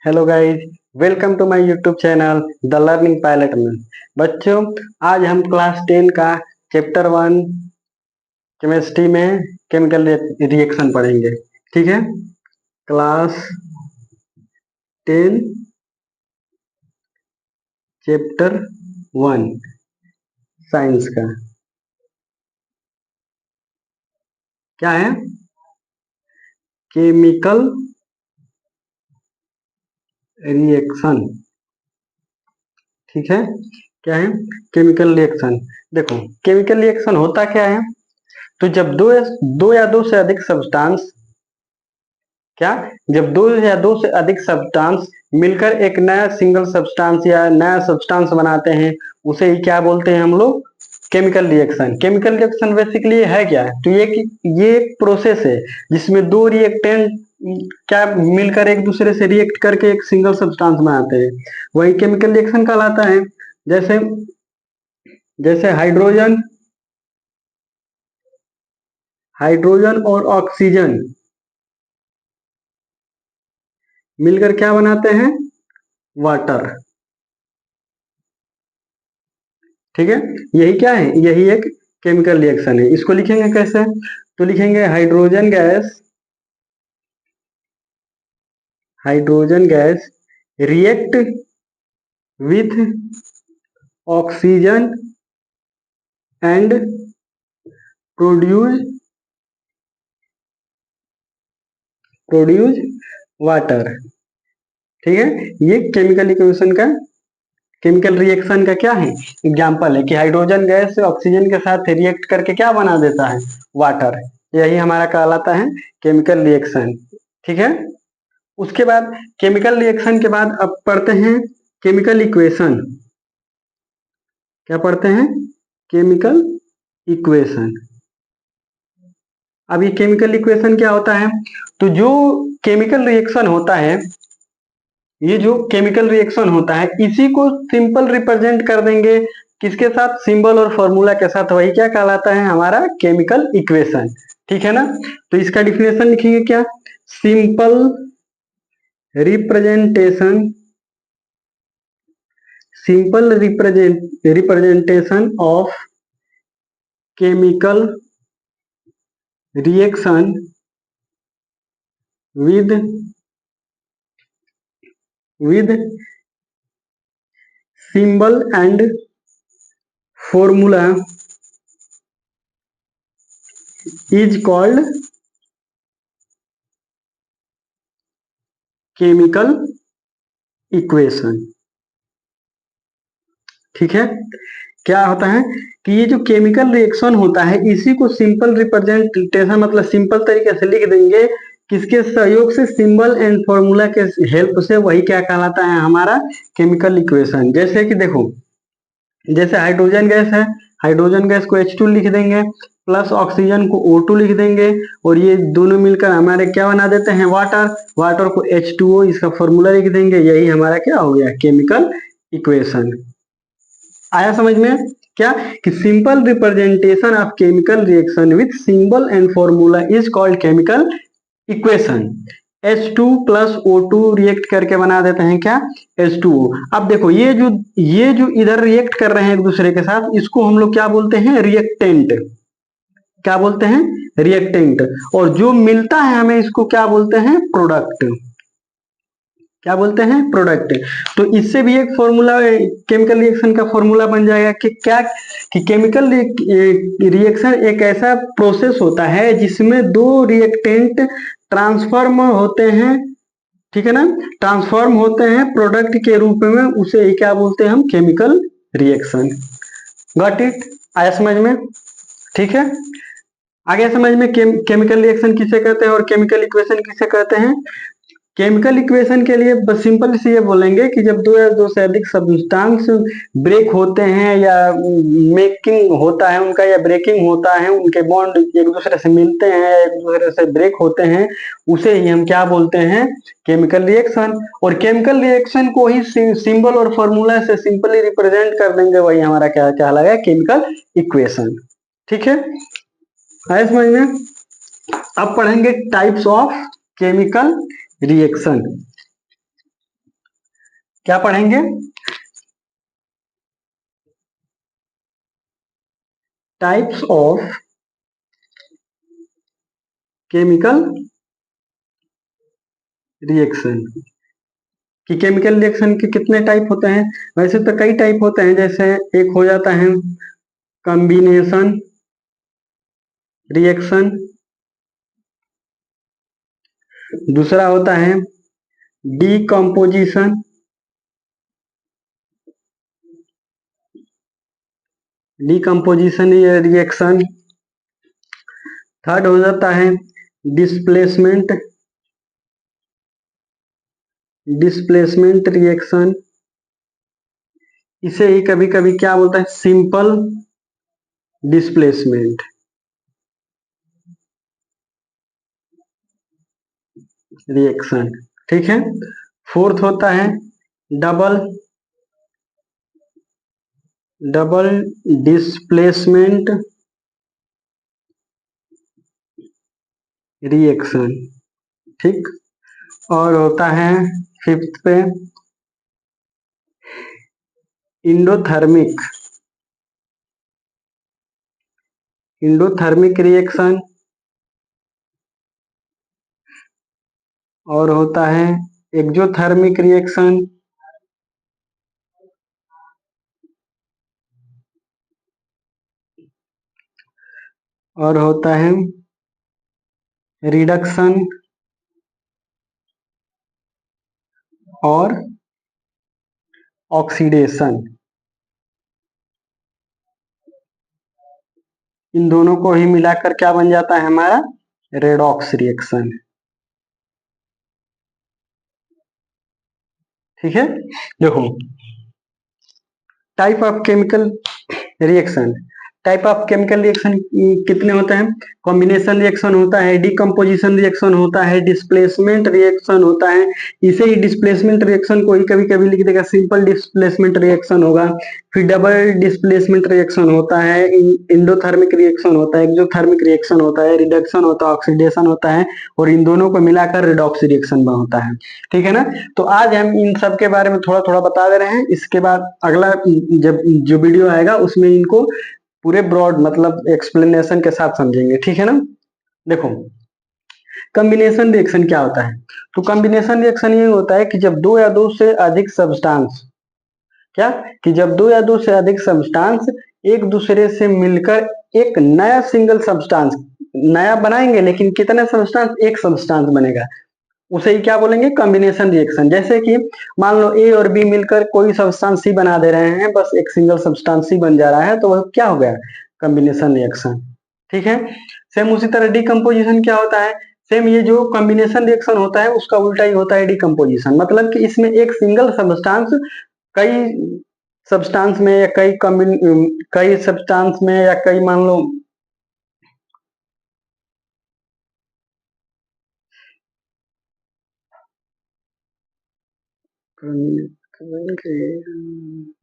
Hello guys, welcome to my YouTube channel the learning pilot में। बच्चों, आज हम क्लास 10 का चैप्टर 1 केमिस्ट्री में केमिकल रिएक्शन पढ़ेंगे। ठीक है, क्लास 10 चैप्टर 1 साइंस का क्या है? Chemical reaction. ठीक है, क्या है? Chemical reaction. देखो, केमिकल रिएक्शन होता क्या है? तो जब दो या दो से अधिक सब्सटेंस क्या जब दो या दो से अधिक सब्सटेंस मिलकर एक नया सिंगल सब्सटेंस या नया सब्सटेंस बनाते हैं, उसे ही क्या बोलते हैं हम लोग? Chemical reaction. Chemical reaction basically है क्या? तो ये एक प्रोसेस है जिसमें दो रिएक्टेंट क्या मिलकर एक दूसरे से रिएक्ट करके एक सिंगल सब्सटेंस बनाते हैं, वही केमिकल रिएक्शन कहलाता है। जैसे जैसे हाइड्रोजन और ऑक्सीजन मिलकर क्या बनाते हैं? वाटर। ठीक है, यही क्या है? यही एक केमिकल रिएक्शन है। इसको लिखेंगे कैसे? तो लिखेंगे hydrogen gas react with oxygen and produce produce water. ठीक है, ये केमिकल रिएक्शन का क्या है? एग्जाम्पल है कि हाइड्रोजन गैस ऑक्सीजन के साथ रिएक्ट करके क्या बना देता है? वाटर। यही हमारा कहलाता है केमिकल रिएक्शन। ठीक है, उसके बाद केमिकल रिएक्शन के बाद अब पढ़ते हैं केमिकल इक्वेशन। क्या पढ़ते हैं? Chemical equation. अब ये केमिकल इक्वेशन क्या होता है? तो जो केमिकल रिएक्शन होता है, ये जो केमिकल रिएक्शन होता है, इसी को सिंपल रिप्रेजेंट कर देंगे किसके साथ? सिंबल और फॉर्मूला के साथ। वही क्या कहलाता है? हमारा केमिकल इक्वेशन। ठीक है ना? तो इसका डिफिनेशन लिखेंगे क्या? Simple representation of chemical reaction with symbol and formula is called chemical equation। ठीक है, क्या होता है कि ये जो केमिकल रिएक्शन होता है, इसी को सिंपल रिप्रेजेंटेशन मतलब सिंपल तरीके से लिख देंगे किसके सहयोग से? सिंबल एंड फॉर्मूला के हेल्प से। वही क्या कहलाता है? हमारा केमिकल इक्वेशन। जैसे कि देखो, जैसे हाइड्रोजन गैस है, हाइड्रोजन गैस को H2 लिख देंगे, प्लस ऑक्सीजन को O2 लिख देंगे, और ये दोनों मिलकर हमारे क्या बना देते हैं? वाटर। वाटर को H2O, इसका फॉर्मूला लिख देंगे। यही हमारा क्या हो गया? Chemical equation. आया समझ में? क्या कि simple representation of chemical reaction with symbol and formula is called chemical equation. H2 plus O2 react करके बना देते हैं क्या? H2O। अब देखो, ये जो इधर रिएक्ट कर रहे हैं एक दूसरे के साथ, इसको हम लोग क्या बोलते हैं? रिएक्टेंट। क्या बोलते हैं? रिएक्टेंट। और जो मिलता है हमें, इसको क्या बोलते हैं? प्रोडक्ट। क्या बोलते हैं? प्रोडक्ट। तो इससे भी एक फॉर्मूला, केमिकल रिएक्शन का फॉर्मूला बन जाएगा कि क्या कि केमिकल रिएक्शन एक ऐसा प्रोसेस होता है जिसमें दो रिएक्टेंट ट्रांसफॉर्म होते हैं। ठीक है ना? ट्रांसफॉर्म होते हैं प्रोडक्ट के रूप में, उसे ही क्या बोलते हैं हम? Chemical reaction. Got it? आया समझ में? ठीक है, आगे समझ में केमिकल रिएक्शन किसे कहते हैं और केमिकल इक्वेशन किसे कहते हैं। केमिकल इक्वेशन के लिए बस सिंपल से ये बोलेंगे कि जब दो या दो से अधिक सब्सटेंस ब्रेक होते हैं या मेकिंग होता है उनका, या ब्रेकिंग होता है, उनके बॉन्ड एक दूसरे से मिलते हैं, एक दूसरे से ब्रेक होते हैं, उसे ही हम क्या बोलते हैं? Chemical reaction. और केमिकल रिएक्शन को ही सिंबल और फॉर्मूला से सिंपली रिप्रेजेंट कर देंगे, वही हमारा क्या कहलाएगा? Chemical equation. ठीक है, आया समझ में? अब पढ़ेंगे टाइप्स ऑफ केमिकल रिएक्शन। क्या पढ़ेंगे? टाइप्स ऑफ केमिकल रिएक्शन, कि केमिकल रिएक्शन के कितने टाइप होते हैं। वैसे तो कई टाइप होते हैं, जैसे एक हो जाता है कॉम्बिनेशन रिएक्शन, दूसरा होता है डीकम्पोजिशन, डीकम्पोजिशन रिएक्शन, थर्ड हो जाता है डिस्प्लेसमेंट, डिस्प्लेसमेंट रिएक्शन, इसे ही कभी कभी क्या बोलता है सिंपल डिस्प्लेसमेंट रिएक्शन। ठीक है। फोर्थ होता है डबल डबल डिस्प्लेसमेंट रिएक्शन। ठीक। और होता है फिफ्थ पे इंडोथर्मिक इंडोथर्मिक रिएक्शन, और होता है एक्जोथर्मिक रिएक्शन, और होता है रिडक्शन और ऑक्सीडेशन। इन दोनों को ही मिलाकर क्या बन जाता है हमारा रेडॉक्स रिएक्शन। ठीक है। देखो type of chemical reaction, type of chemical reaction कितने होते हैं? कॉम्बिनेशन रिएक्शन होता है, डीकम्पोजिशन रिएक्शन होता है, डिस्प्लेसमेंट रिएक्शन होता है। इसे ही डिस्प्लेसमेंट रिएक्शन को ही कभी कभी लिख देगा सिंपल डिस्प्लेसमेंट रिएक्शन होगा। फिर डबल डिस्प्लेसमेंट रिएक्शन होता है, इंडोथर्मिक रिएक्शन होता है, एक्सोथर्मिक रिएक्शन होता है, रिडक्शन होता है, ऑक्सीडेशन होता है, और इन दोनों को मिलाकर रिडॉक्स रिएक्शन होता है। ठीक है ना। तो आज हम इन सब के बारे में थोड़ा थोड़ा बता दे रहे हैं। इसके बाद अगला जब जो वीडियो आएगा उसमें इनको पूरे ब्रॉड मतलब एक्सप्लेनेशन के साथ समझेंगे। ठीक है ना। देखो कॉम्बिनेशन रिएक्शन क्या होता है? तो कॉम्बिनेशन रिएक्शन ये होता है कि जब दो या दो से अधिक सब्सटेंस, क्या कि जब दो या दो से अधिक सब्सटेंस एक दूसरे से मिलकर एक नया सिंगल सब्सटेंस नया बनाएंगे, लेकिन कितने सब्सटेंस? एक सब्सटेंस बनेगा, उसे ही क्या बोलेंगे कॉम्बिनेशन रिएक्शन। जैसे कि मान लो ए और बी मिलकर कोई सब्सटेंस सी बना दे रहे हैं, बस एक सिंगल सब्सटेंस सी बन जा रहा है, तो वह क्या हो गया कॉम्बिनेशन रिएक्शन। ठीक है। सेम उसी तरह डिकम्पोजिशन क्या होता है? सेम ये जो कॉम्बिनेशन रिएक्शन होता है उसका उल्टा ही होता है डिकम्पोजिशन, मतलब कि इसमें एक सिंगल सब्सटेंस कई सब्सटेंस में या कई सब्सटेंस में या कई मान लो